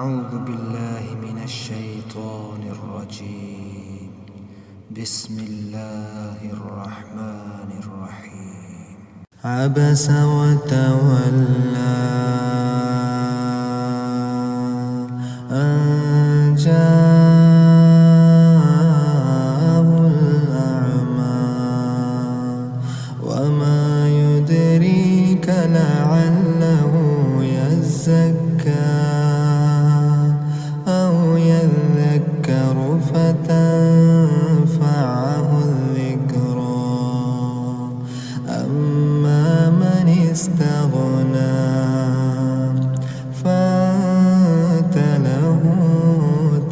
أعوذ بالله من الشيطان الرجيم. بسم الله الرحمن الرحيم. عبس وتولى أن جاءه الأعمى وما يدريك لعله يزكى أو يذكر فتنفعه الذكرى أما من استغنى فأنت له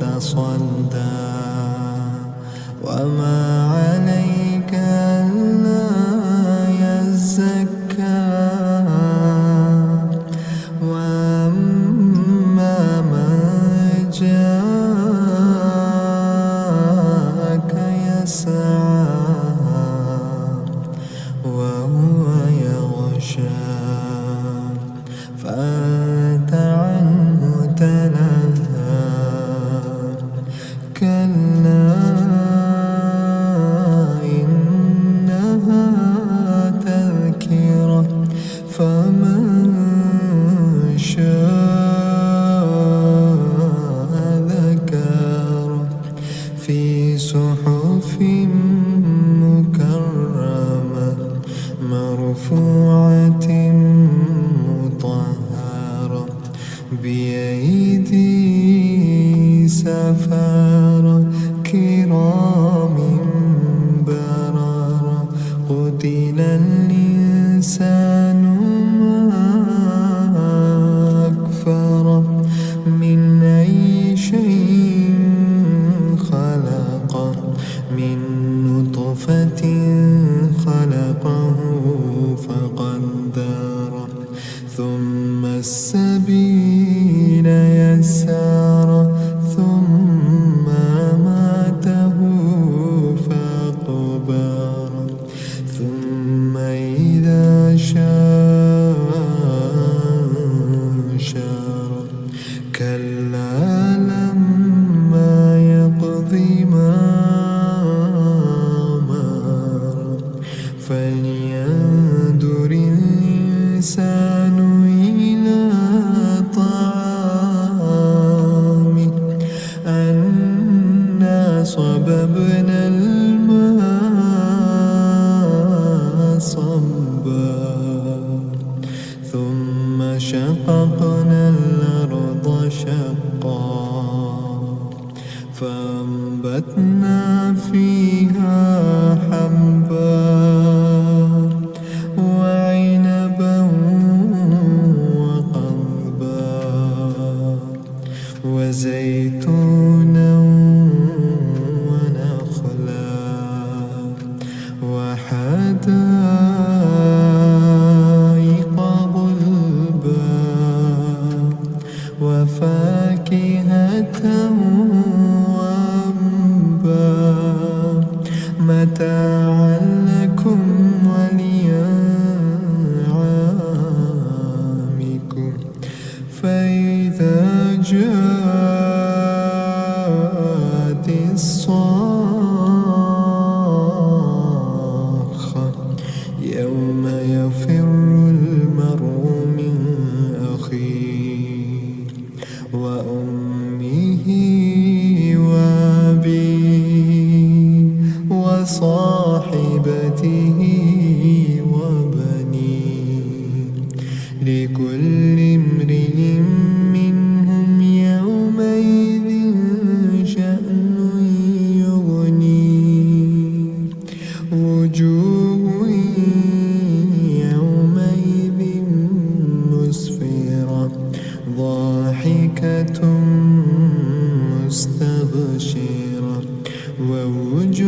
تصدى وما عليك ألا يزكى وأما من جاءك يسعى وهو يغشى فأنت عنه تلهى كلا إنها تذكرة فمن شاء ذكره في صحف مكرمة مرفوعة مطهرة بأيدي سفارة كرام بررة قتل الإنسان ما أكفره من أي شيء خلقه من نطفة خلقه فقدره ثم السبيل يسره ثم أماته فأقبره ثم إذا شاء أنشره كلا لما يقض ما أمره فلينظر الإنسان إلى طعامه أنا صببنا الماء صبا ثم شققنا الأرض شقا فأنبتنا فيها حبا وعنبا وقضبا وزيتونا ونخلا وحدائق غلبا وفاكهة وأبا متاعا لكم ولأنعامكم فإذا جاءت الصاخة يوم يفر المرء من أخيه وأمه وأبيه وصاحبته وبنيه لكل امرئ منهم يومئذ شأن يغنيه وجوه يومئذ مسفرة ضاحكة مستبشرة ووجوه